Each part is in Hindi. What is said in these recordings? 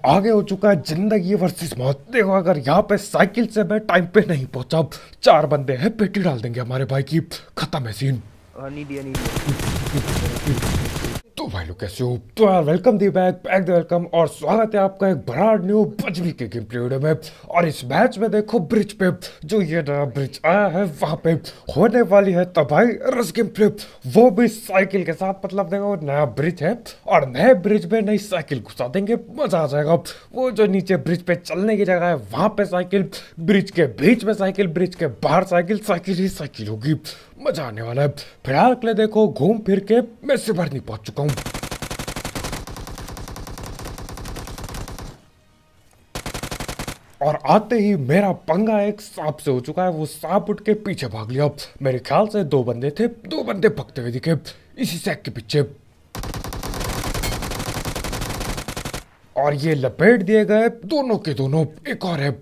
आगे हो चुका है जिंदगी वर्सेस मौत। देखो अगर यहाँ पे साइकिल से मैं टाइम पे नहीं पहुंचा, चार बंदे हैं पेटी डाल देंगे हमारे भाई की। खत्म है सीन। नहीं दिया। तो भाई लोग कैसे हो? तो यार welcome the back back the welcome और स्वागत है आपका एक ब्रांड न्यू बजवी के गेम प्ले वीडियो में। और इस मैच में देखो ब्रिज पे जो ये नया ब्रिज आया है वहां पे होने वाली है तबाही रस गेम प्ले, वो भी साइकिल के साथ। मतलब देखो नया ब्रिज है और नए ब्रिज में नई साइकिल घुसा देंगे, मजा आ जाएगा। वो जो नीचे ब्रिज पे चलने की जगह है वहां पे साइकिल, ब्रिज के बीच में साइकिल, ब्रिज के बाहर साइकिल, साइकिल ही साइकिल होगी। मजा आने वाला है। फिलहाल के लिए देखो घूम फिर के मैं सिवरनी पहुंच चुका हूं। और आते ही मेरा पंगा एक सांप से हो चुका है। वो सांप उठ के पीछे भाग लिया। मेरे ख्याल से दो बंदे थे, दो बंदे भगते हुए दिखे इसी सैक के पीछे। और ये लपेट दिए गए दोनों के दोनों। एक और है,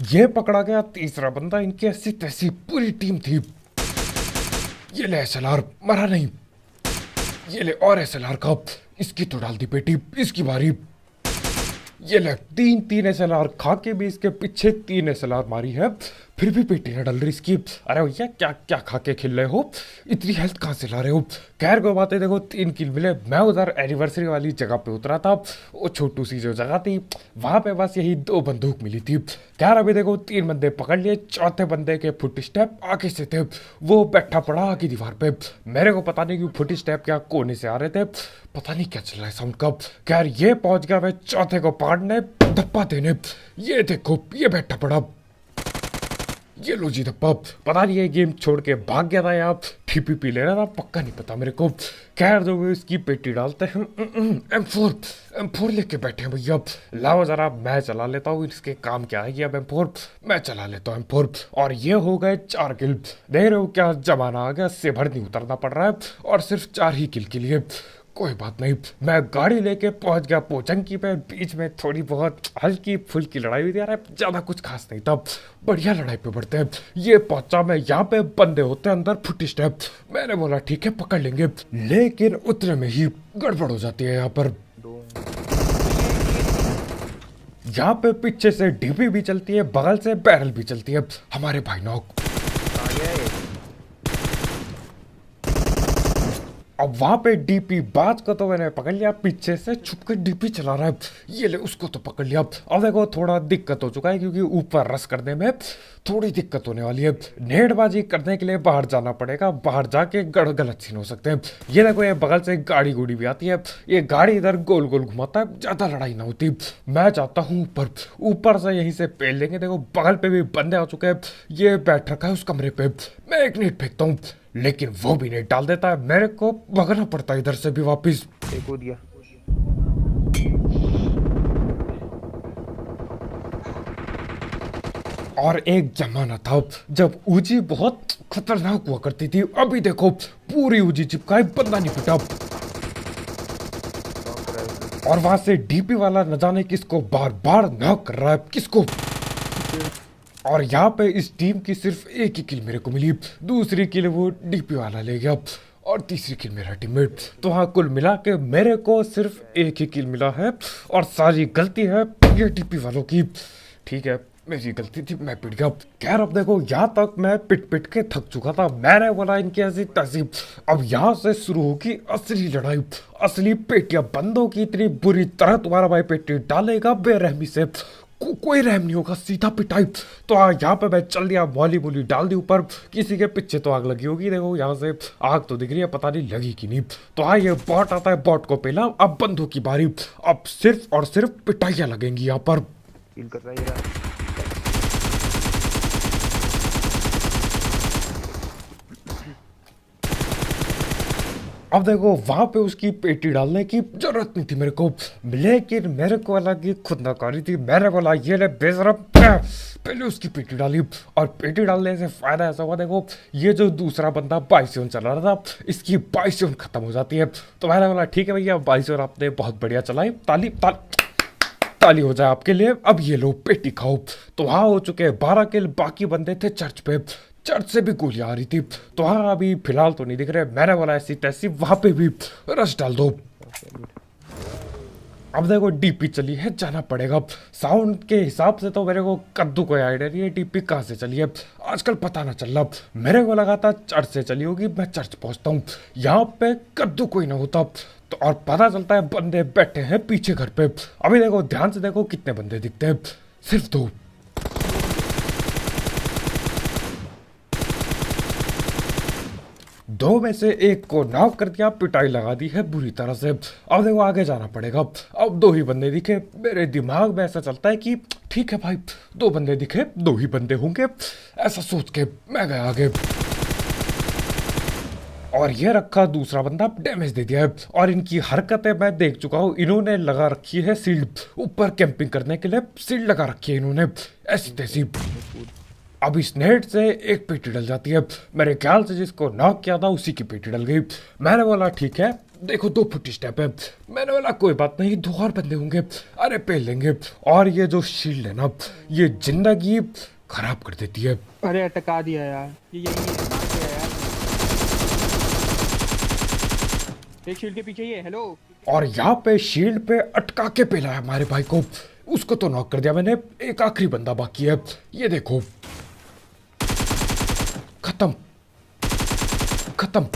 ये पकड़ा गया तीसरा बंदा। इनकी ऐसी तैसी पूरी टीम थी। ये ले एसएलआर, मरा नहीं। ये ले और एसएलआर का, इसकी तो डाल दी पेटी, इसकी बारी। ये ले तीन तीन एसएलआर खा के भी इसके पीछे तीन एसएलआर मारी है, फिर भी पेटी न डल रही इसकी। अरे भैया क्या क्या खा के खेल रहे हो, इतनी हेल्थ कहाँ से ला रहे हो? खैर कोई बात है। देखो 3 किल मिले। मैं उधर एनिवर्सरी वाली जगह पे उतरा था, वो छोटू सी जो जगह थी वहां पे बस यही 2 बंदूक मिली थी। खैर अभी देखो 3 बंदे पकड़ लिए, चौथे बंदे के फुट स्टेप आगे से थे। वो बैठा पड़ा आगे दीवार पे। मेरे को पता नहीं क्यों फुट स्टेप क्या कोने से आ रहे थे, पता नहीं क्या चल रहा है साउंड का। खैर ये पहुंच गया मैं चौथे को पकड़ने, धप्पा देने। ये देखो ये बैठा पड़ा, ये लो जी धप्पा। पता नहीं ये गेम छोड़ के भाग गया था या पी ले रहा था, पक्का नहीं पता मेरे को। खैर जो वो इसकी पेटी डालते हैं। M4 लेके बैठे हैं भैया। लाओ जरा मैं चला लेता हूँ, इसके काम क्या है। अब M4 मैं चला लेता हूँ M4। और ये हो गए 4 किल। देख रहे हो क्या जमाना आ गया, सिवर नहीं उतरना पड़ रहा है और सिर्फ 4 ही किल के लिए। कोई बात नहीं, मैं गाड़ी लेके पहुंच गया पोचंकी पे। बीच में थोड़ी बहुत हल्की फुल्की लड़ाई हुई थी यार, ज्यादा कुछ खास नहीं था। बढ़िया लड़ाई पे बढ़ते हैं। ये पहुंचा मैं, यहाँ पे बंदे होते हैं अंदर फुट स्टेप। मैंने बोला ठीक है पकड़ लेंगे, लेकिन उतने में ही गड़बड़ हो जाती है। यहाँ पर यहाँ पे पीछे से डीपी भी चलती है, बगल से बैरल भी चलती है। हमारे भाई नौक अब वहां पे डीपी बाज को तो मैंने पकड़ लिया, पीछे से छुप के डीपी चला रहा है। ये ले उसको तो पकड़ लिया। अब देखो थोड़ा दिक्कत हो चुका है क्योंकि ऊपर रस करने में थोड़ी दिक्कत होने वाली है। नेटबाजी करने के लिए बाहर जाना पड़ेगा, बाहर जाके गलत सीन हो सकते हैं। ये देखो ये बगल से गाड़ी गुड़ी भी आती है, ये गाड़ी इधर गोल गोल घुमाता है, ज्यादा लड़ाई ना होती। मैं चाहता हूँ ऊपर, ऊपर से यहीं से पेल लेंगे। देखो बगल पे भी बंदे आ चुके हैं, ये बैठ रखा है उस कमरे पे। मैं एक नेट फेंकता हूँ लेकिन वो भी नहीं डाल देता है, मेरे को भगना पड़ता है इधर से भी वापिस। एक हो दिया। और एक जमाना था जब ऊजी बहुत खतरनाक हुआ करती थी। अभी देखो पूरी ऊजी चिपकाई, बंदा नहीं पिटा। और वहां से डीपी वाला न जाने किसको बार बार नॉक कर रहा है, किसको। और यहाँ पे इस टीम की सिर्फ एक ही किल मेरे को मिली, दूसरी किल वो डीपी वाला ले गया और तीसरी किल मेरा टीममेट। तो हाँ कुल मिला के मेरे को सिर्फ एक ही किल मिला है और सारी गलती है ये डीपी वालों की। ठीक है मेरी गलती थी, मैं पिट गया। खैर अब देखो यहाँ तक मैं पिट पिट के थक चुका था। मैंने बोला इनकी ऐसी तहजीब। अब यहाँ से शुरू होगी असली लड़ाई, असली पेटियां बंदों की। इतनी बुरी तरह तुम्हारा भाई पेटी डालेगा बेरहमी से, कोई रहम नहीं होगा, सीधा पिटाई। तो यहाँ पे मैं चल दिया, मौली बोली डाल दी ऊपर। किसी के पीछे तो आग लगी होगी, देखो यहाँ से आग तो दिख रही है, पता नहीं लगी कि नहीं। तो ये बॉट आता है, बॉट को पहला। अब बंदों की बारी, अब सिर्फ और सिर्फ पिटाइयां लगेंगी यहाँ पर। कर रहा है अब देखो वहां पे उसकी पेटी डालने की जरूरत नहीं थी मेरे को, लेकिन मेरे को अलग ही खुद नकारी थी। मैंने बोला ये ले बेशरम, पहले उसकी पेटी डाली। और पेटी डालने से फायदा ऐसा हुआ, देखो ये जो दूसरा बंदा बाइसोन चला रहा था, इसकी बाइसोन खत्म हो जाती है। तो मैंने बोला ठीक है भैया बाइसोन आपने बहुत बढ़िया चलाई, ताली ताली हो जाए आपके लिए। अब ये लो पेटी खाओ। तो वहां हो चुके 12 किल, बाकी बंदे थे चर्च पे। चर्च से भी गोलियां आ रही थी। तो हाँ अभी फिलहाल तो नहीं दिख रहे। मैंने बोला ऐसी तैसी वहां पे भी रश डाल दो। अब देखो डीपी चली है, जाना पड़ेगा। साउंड के हिसाब से तो मेरे को कद्दू कोई आइडिया नहीं है डीपी कहाँ से चली है, आजकल पता ना चल रहा। मेरे को लगा था चर्च से चली होगी, मैं चर्च पहुंचता हूँ, यहाँ पे कद्दू कोई ना होता तो, और पता चलता है बंदे बैठे हैं पीछे घर पे। अभी देखो ध्यान से देखो कितने बंदे दिखते हैं, सिर्फ 2। दो में से एक को नॉक कर दिया, पिटाई लगा दी है बुरी तरह से। अब देखो आगे जाना पड़ेगा। अब 2 ही बंदे दिखे, मेरे दिमाग में ऐसा चलता है कि ठीक है भाई 2 बंदे दिखे 2 ही बंदे होंगे, ऐसा सोच के मैं गया आगे। और ये रखा दूसरा बंदा, डैमेज दे दिया है। और इनकी हरकतें मैं देख चुका हूँ, इन्होंने लगा रखी है शील्ड, ऊपर कैंपिंग करने के लिए शील्ड लगा रखी है इन्होंने, ऐसी तैसी। अब इस नेट से एक पेटी डल जाती है, मेरे ख्याल से जिसको नॉक किया था उसी की पेटी डल गई। मैंने बोला ठीक है, देखो 2 फुट स्टेप है, मैंने बोला कोई बात नहीं 2 और बंदे होंगे, अरे पेल लेंगे। और ये जो शील्ड है ना, ये जिंदगी खराब कर देती है। अरे अटका दिया यार, ये यही है, मार दिया यार। एक शील्ड के पीछे ही है। हेलो। और यहाँ पे शील्ड पे अटका के पेला है हमारे भाई को, उसको तो नॉक कर दिया मैंने। एक आखिरी बंदा बाकी है, ये देखो, खत्म खत्म।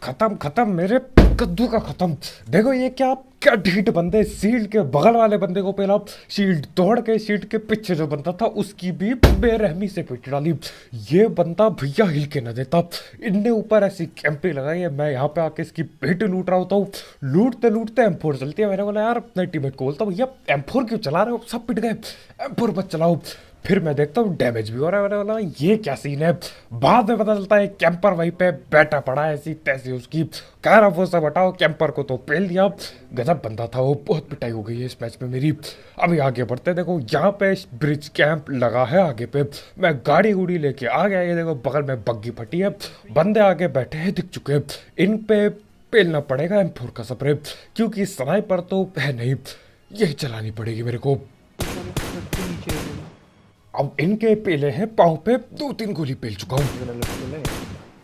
खत्म खत्म, मेरे कद्दू का खत्म। देखो ये क्या क्या ढीठ बंदे, शील्ड के बगल वाले बंदे को पहला शील्ड तोड़ के शील्ड के पीछे जो बंदा था उसकी भी बेरहमी से पीट डाली। ये बंदा भैया हिल के न देता, इनने ऊपर ऐसी कैंपी लगाई है, मैं यहाँ पे आके इसकी पेट लूट रहा होता हूँ। लूटते लूटते M4 चलती है, मैंने बोला यार अपने टीममेट को बोलता हूँ भैया M4 क्यों चला रहे हो, सब पिट गए, M4 मत चलाओ। फिर मैं देखता हूँ डैमेज भी हो रहा है, मैंने बोला ये क्या सीन है। बाद में पता चलता है कैंपर वहीं पे बैठा पड़ा है ऐसी तैसी उसकी, कह रहा वो सब हटाओ, कैंपर को तो पेल दिया। गजब बंदा था वो, बहुत पिटाई हो गई है इस मैच में मेरी। अभी आगे बढ़ते, देखो यहाँ पे ब्रिज कैंप लगा है आगे पे, मैं गाड़ी उड़ी लेके आ गया। ये देखो बगल में बग्गी फटी है, बंदे आगे बैठे हैं दिख चुके हैं, इन पे पेलना पड़ेगा M4 का स्प्रे, क्योंकि स्नाइपर तो है नहीं, यही चलानी पड़ेगी मेरे को। अब इनके पेले हैं पाँव पे, 2-3 गोली पेल चुका हूँ,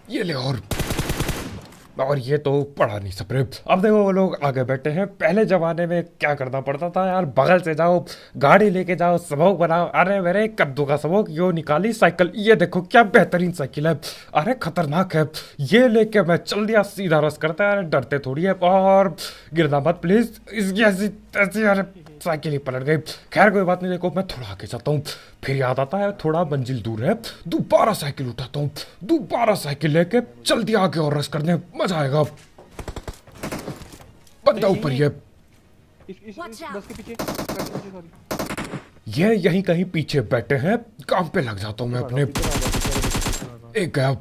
ये ले। और ये तो पड़ा नहीं स्प्रे। अब देखो वो लोग आगे बैठे हैं। पहले जमाने में क्या करना पड़ता था यार, बगल से जाओ, गाड़ी लेके जाओ, स्मोक बनाओ। अरे मेरे कद्दू का स्मोक, यो निकाली साइकिल, ये देखो क्या बेहतरीन साइकिल है, अरे खतरनाक है। ये लेके मैं चल दिया सीधा रस करता है, डरते थोड़ी है। और गिरना मत प्लीज, इसकी ऐसी ऐसी, अरे साइकिल ही पलट गई। खैर कोई बात नहीं, देखो मैं थोड़ा आगे जाता हूँ, फिर याद आता है थोड़ा मंजिल दूर है, दोबारा साइकिल उठाता हूँ, दोबारा साइकिल लेके चल दिया आगे और रस करने, मजा आएगा। बंदा ऊपर ये बस के पीछे, सॉरी। ये यहीं कहीं पीछे बैठे हैं, काम पे लग जाता हूँ मैं अपने। एक गया,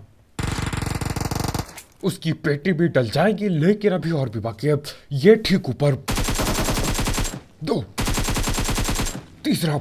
उसकी पेटी भी डल जाएगी, लेकिन अभी और भी बाकी है। ये ठीक ऊपर, 2, तीसरा,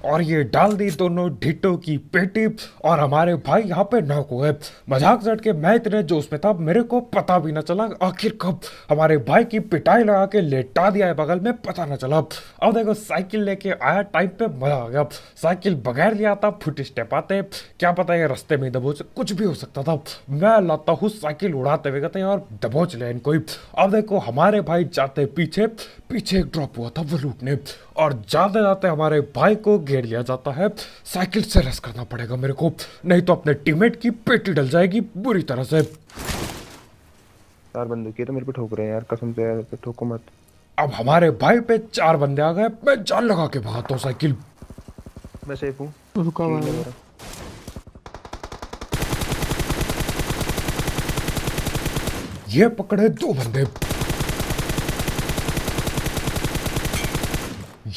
और ये डाल दी दोनों ढिट्टों की पेटी। और हमारे भाई यहाँ पे नॉक हुए। मजाक सेट के मैं इतने जोश में था, मेरे को पता भी ना चला आखिर कब हमारे भाई की पिटाई लगा के लेटा दिया है बगल में, पता ना चला। अब देखो साइकिल लेके आया टाइम पे, मजा आ गया। साइकिल बगैर लिया था, फुट स्टेप आते, क्या पता ये रास्ते में दबोच, कुछ भी हो सकता था। मैं लाता हूँ साइकिल उड़ाते हुए कहते और दबोच ले इनको। अब देखो हमारे भाई जाते पीछे पीछे, एक ड्रॉप हुआ था वो लूटने, और जाते जाते हमारे भाई को घेर लिया जाता है। साइकिल से रेस करना पड़ेगा मेरे को, नहीं तो अपने टीममेट की पेटी डल जाएगी बुरी तरह से। 4 बंदूक तो मेरे पे ठोक रहे हैं यार, कसम से यार, ठोको मत। अब हमारे भाई पे 4 बंदे आ गए, मैं जान लगा के भगाता हूँ साइकिल। मैं सेफ हूँ, रुका हुआ है। ये पकड़े 2 बंदे,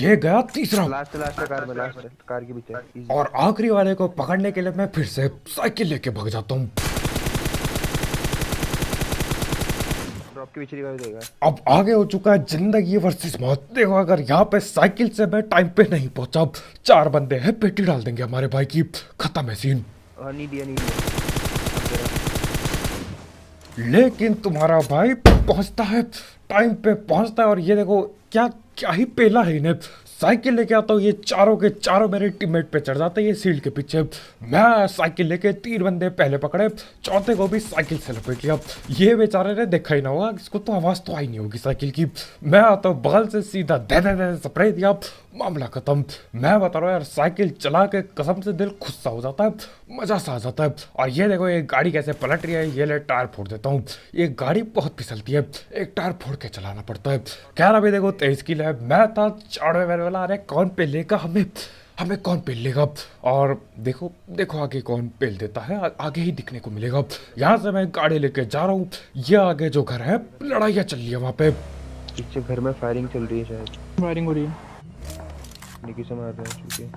ये गया तीसरा, लास्ट कार में, लास्ट कार के पीछे। और आखिरी वाले को पकड़ने के लिए मैं फिर से साइकिल लेके भाग जाता हूँ। ड्रॉप के पीछे रिवाइव देगा। अब आगे हो चुका है जिंदगी वर्सेस मौत। देखो अगर यहाँ पे साइकिल से मैं टाइम पे नहीं पहुंचा, 4 बंदे हैं, पेटी डाल देंगे हमारे भाई की, खत्म है सीन। नहीं दिया। लेकिन तुम्हारा भाई पहुंचता है, टाइम पे पहुंचता है, और ये देखो क्या क्या ही पेला है इन्हें, साइकिल लेके आता हूँ, ये चारों के चारों मेरे टीममेट पे चढ़ जाते हैं ये शील्ड के पीछे। मैं साइकिल लेके 3 बंदे पहले पकड़े, चौथे को भी साइकिल से लपेट लिया। ये बेचारे ने देखा ही ना होगा, इसको तो आवाज़ तो आई नहीं होगी साइकिल की। मैं आता हूँ बगल से सीधा दे दे दे स्प्रे दिया, मामला खत्म। मैं बता रहा हूँ यार, साइकिल चला के कसम से दिल खुश सा हो जाता है, मजा सा आ जाता है। और ये देखो ये गाड़ी कैसे पलट रही है, ये ले टायर फोड़ देता हूँ। ये गाड़ी बहुत फिसलती है, एक टायर फोड़ के चलाना पड़ता है। खैर अभी देखो 23 किलो है, मैं था 4वें मेरे वाला। अरे कौन पे लेगा हमें, हमें कौन पेल लेगा। और देखो देखो आगे कौन पेल देता है, आगे ही दिखने को मिलेगा। यहाँ से मैं गाड़ी लेके जा रहा हूँ, ये आगे जो घर है लड़ाइयाँ चल रही है वहाँ पे। पीछे घर में फायरिंग चल रही है शायद, फायरिंग हो रही है। निकी से मार रहे हैं चूंकि।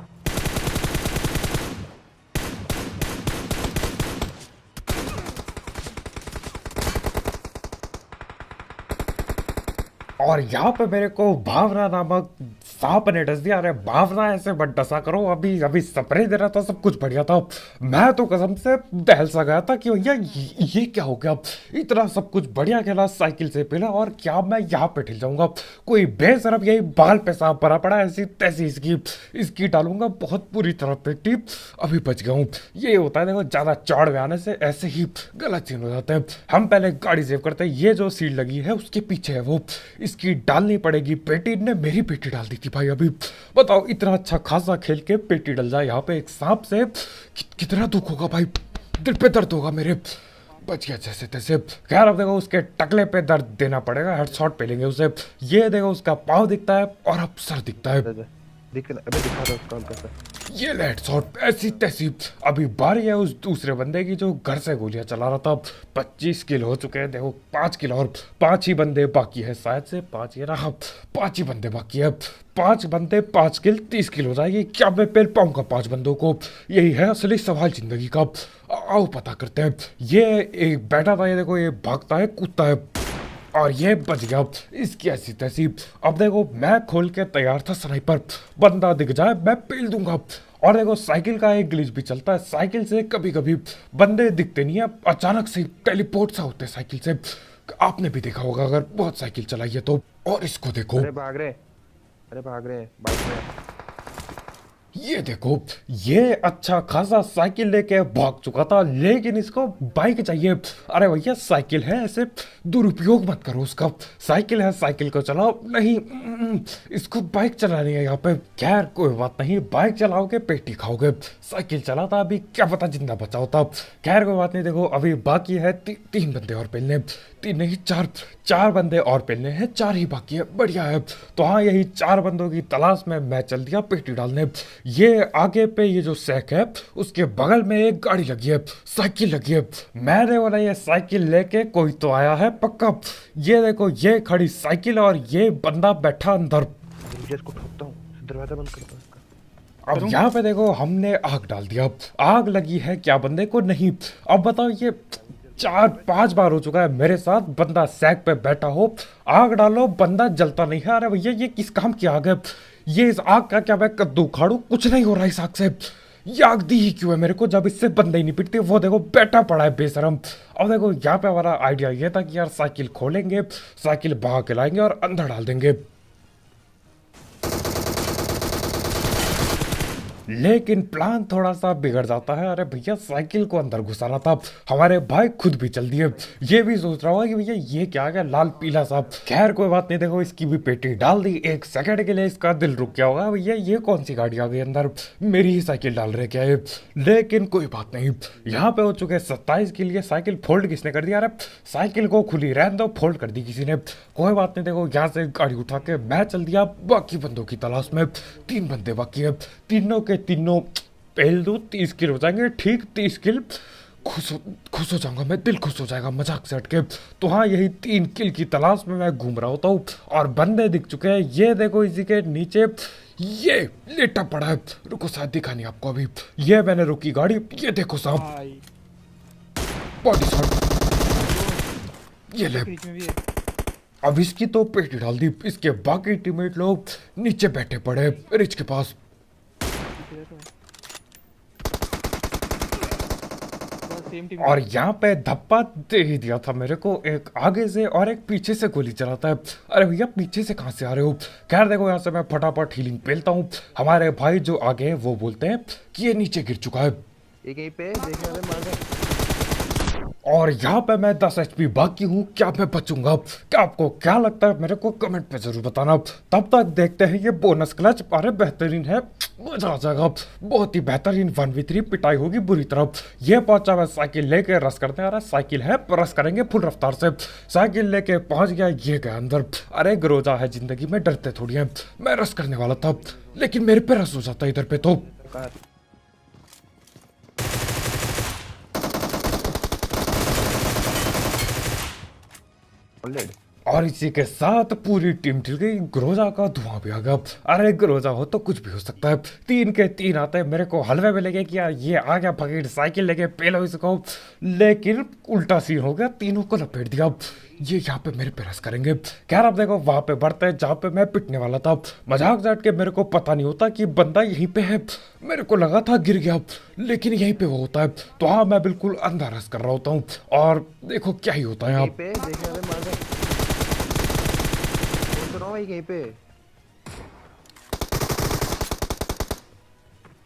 और यहाँ पे मेरे को भावना नामक सांप ने डस दिया। अरे भावना ऐसे मत डसा करो, अभी अभी स्प्रे दे रहा था, सब कुछ बढ़िया था। मैं तो कसम से दहल सा गया था कि भैया ये क्या हो गया, इतना सब कुछ बढ़िया खेला, साइकिल से पहला, और क्या मैं यहाँ पे ठिल जाऊंगा। कोई बेशरम यही बाल पे सांप भरा पड़ा, ऐसी तैसी इसकी डालूंगा बहुत पूरी तरह पे टिप। अभी बच गया हूँ। ये होता है देखो, ज्यादा चौड़ में आने से ऐसे ही गलत सीन हो जाते हैं। हम पहले गाड़ी सेव करते हैं, ये जो सीट लगी है उसके पीछे है वो, इसकी डालनी पड़ेगी पेटी। ने मेरी पेटी डाल दी थी भाई। अभी बताओ, इतना अच्छा खासा खेल के पेटी डल जाए यहाँ पे एक सांप से, कितना दुख होगा भाई, दिल पे दर्द होगा मेरे। बच गया जैसे तैसे। खैर अब देखो उसके टकले पे दर्द देना पड़ेगा, हेडशॉट पे लेंगे उसे। ये देखो उसका पाँव दिखता है और अब सर दिखता है। अबे दिखा रहा उसका हल्का सा। ये हेडशॉट ऐसी तैसी। अभी बारी है उस दूसरे बंदे की जो घर से गोलियां चला रहा था। 25 किल हो चुके हैं, देखो 5 किल और 5 ही बंदे बाकी है, शायद से 5 ही रहा, 5 ही बंदे बाकी है। 5 बंदे 5 किल 30 किल हो जाएगी। क्या मैं पेल पाऊंगा 5 बंदों को, यही है असली सवाल जिंदगी का। आओ पता करते हैं। ये एक बैठा था, ये देखो ये भागता है कूदता है, और ये बच गया इसकी ऐसी तैसी। अब देखो मैं खोल के तैयार था स्नाइपर, बंदा दिख जाए मैं पेल दूंगा। और देखो साइकिल का एक ग्लिच भी चलता है, साइकिल से कभी कभी बंदे दिखते नहीं है, अचानक से टेलीपोर्ट सा होते हैं साइकिल से। आपने भी देखा होगा अगर बहुत साइकिल चलाई है तो। और इसको देखो, अरे भाग रहे हैं बाइक में। ये देखो ये अच्छा खासा साइकिल लेके भाग चुका था, लेकिन इसको बाइक चाहिए। अरे भैया साइकिल है, ऐसे दुरुपयोग मत करो उसका। साइकिल है, साइकिल को चलाओ, नहीं इसको बाइक चलानी है यहाँ पे। खैर कोई बात नहीं, बाइक चलाओगे पेटी खाओगे, साइकिल चलाता अभी क्या पता जिंदा बचा होता। खैर कोई बात नहीं। देखो अभी बाकी है 3 बंदे और पेलने, 3 नहीं 4 बंदे और पेलने हैं, 4 ही बाकी है, बढ़िया है। तो हाँ, यही 4 बंदों की तलाश में मैं चल दिया पेटी डालने। ये आगे पे ये जो सैक है उसके बगल में एक गाड़ी लगी है, साइकिल लगी है। मैंने बोला ये साइकिल लेके कोई तो आया है पक्का। ये देखो ये खड़ी साइकिल और ये बंदा बैठा अंदर। इसको ठोकता हूँ, दरवाजा बंद करता हूँ इसका। अब यहाँ पे देखो हमने आग डाल दिया, आग लगी है क्या बंदे को, नहीं। अब बताओ ये 4-5 बार हो चुका है मेरे साथ, बंदा सैक पे बैठा हो, आग डालो बंदा जलता नहीं है। अरे भैया ये किस काम की आग है, ये इस आग का क्या मैं कद्दू उखाड़ू, कुछ नहीं हो रहा इस आग से। ये आग दी ही क्यों है मेरे को जब इससे बंदे ही नहीं पिटते। वो देखो बैठा पड़ा है बेशरम। अब देखो यहाँ पे हमारा आइडिया ये था कि यार साइकिल खोलेंगे, साइकिल बहा के लाएंगे और अंदर डाल देंगे। लेकिन प्लान थोड़ा सा बिगड़ जाता है। अरे भैया साइकिल को अंदर घुसाना था, हमारे भाई खुद भी चल दिए। ये भी सोच रहा होगा कि भैया ये क्या गया लाल पीला साहब। खैर कोई बात नहीं, देखो इसकी भी पेटी डाल दी। 1 सेकंड के लिए इसका दिल रुक गया होगा, भैया ये कौन सी गाड़ी आ गई अंदर, मेरी ही साइकिल डाल रहे क्या है। लेकिन कोई बात नहीं, यहाँ पे हो चुके 27 के लिए। साइकिल फोल्ड किसने कर दिया, अरे साइकिल को खुली रहने दो, फोल्ड कर दी किसी ने। कोई बात नहीं, देखो यहाँ से गाड़ी उठा के मैं चल दिया बाकी बंदों की तलाश में। 3 बंदे बाकी है, तीनों के तीनों पहल दो 30 किल हो जाएंगे, ठीक 30 किल। खुश हो जाऊंगा मैं, दिल खुश हो जाएगा मजाक से हटके। तो हाँ, यही 3 किल की तलाश में मैं घूम रहा होता हूँ और बंदे दिख चुके हैं। ये देखो इसी के नीचे ये लेटा पड़ा है, रुको शायद दिखानी आपको अभी। ये मैंने रुकी गाड़ी, ये देखो साहब बॉडी शॉट, ये ले। अब इसकी तो पेटी डाल दी, इसके बाकी टीममेट लोग नीचे बैठे पड़े रिच के पास। Same team. और यहाँ पे धप्पा दे ही दिया था मेरे को, एक आगे से और एक पीछे से गोली चलाता है। अरे भैया पीछे से कहाँ से आ रहे हो? खैर देखो यहाँ से मैं फटाफट हीलिंग पेलता हूँ। हमारे भाई जो आगे हैं वो बोलते हैं कि ये नीचे गिर चुका है, एक यहीं पे देखने वाले मार रहे। और यहाँ पे मैं 10 HP बाकी हूँ। क्या मैं बचूंगा? क्या आपको क्या लगता है मेरे को कमेंट पे जरूर बताना। तब तक देखते हैं ये बोनस क्लच। अरे बेहतरीन है, मजा आ जाएगा। बहुत ही बेहतरीन 1v3 पिटाई होगी बुरी तरह। ये पहुंचा मैं साइकिल लेके रस करते हैं। अरे साइकिल है, रस करेंगे फुल रफ्तार से। साइकिल लेके पहुंच गया, ये गया अंदर। अरे ग्रोजा है जिंदगी में, डरते थोड़ी है। मैं रस करने वाला था लेकिन मेरे पे रस हो जाता है इधर पे तो। कहाँ? बुलेट। और इसी के साथ पूरी टीम ठिल गई। ग्रोजा का धुआं भी आ गया। अरे ग्रोजा हो तो कुछ भी हो सकता है। 3 के 3 आते हैं। मेरे को हलवे में लगे कि यार ये आ गया भगीड़, साइकिल लेके पेलो इसको, लेकिन उल्टा सीन हो गया, तीनों को लपेट दिया। ये यहाँ पे मेरे पे रस करेंगे। खैर अब देखो वहां पे बढ़ते हैं जहाँ पे मैं पिटने वाला था। मजाक जाट के मेरे को पता नहीं होता कि बंदा यहीं पे है। मेरे को लगा था गिर गया, लेकिन यहीं पे वो होता है। तो हाँ मैं बिल्कुल अंधा रस कर रहा होता हूँ, और देखो क्या ही होता है यहाँ। यहीं पे देखने वाले मार रहे। बोल तो रहा हूँ भाई यहीं पे।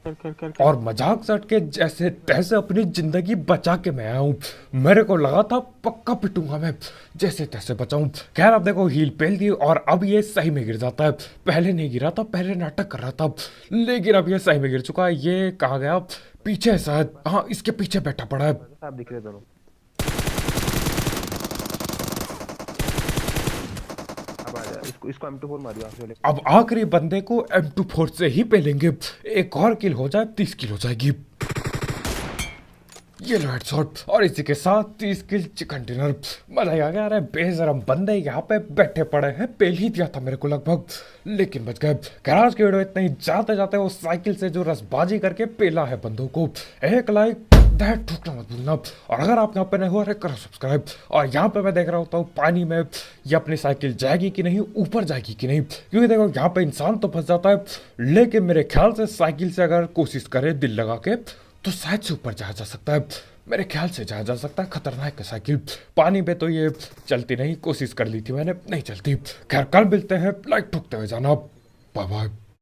कर। और मजाक सट के जैसे तैसे अपनी जिंदगी बचा के मैं आया हूँ। मेरे को लगा था पक्का पिटूंगा मैं, जैसे तैसे बचाऊं। खैर अब देखो हील पेल दी, और अब ये सही में गिर जाता है। पहले नहीं गिरा था, पहले नाटक कर रहा था, लेकिन अब ये सही में गिर चुका है। ये कहा गया पीछे शायद, हाँ इसके पीछे बैठा पड़ा है। आप दिख रहे दोनों। अब आ जा, इसको M24 मारियो आप पहले। अब आखिरी बंदे को M24 से ही पेलेंगे। एक और किल हो जाए 30 किल हो जाएगी। ये लो हेडशॉट, और इसी के साथ 30 किल चिकन डिनर। मजा ही आ गया। अरे बेशरम बंदे यहाँ पे बैठे पड़े हैं। पेल ही दिया था मेरे को लगभग, लेकिन बच गए। गैराज की वीडियो इतना ही। जाते जाते वो साइकिल से जो रसबाजी करके पेला है बंदों को, एक लाइक दैट ठोकना मत भूलना। और अगर आप यहाँ पे नहीं हो, अरे करो सब्सक्राइब। और यहाँ पे मैं देख रहा होता हूँ पानी में ये अपनी साइकिल जाएगी कि नहीं, ऊपर जाएगी कि नहीं, क्योंकि देखो यहाँ पे इंसान तो फंस जाता है, लेकिन मेरे ख्याल से साइकिल से अगर कोशिश करे दिल लगा के तो शायद से ऊपर जाया जा सकता है। मेरे ख्याल से जाया जा सकता है। खतरनाक है साइकिल। पानी में तो ये चलती नहीं, कोशिश कर ली थी मैंने, नहीं चलती। खैर कल मिलते हैं, लाइक ठोकते हुए जाना। Bye bye.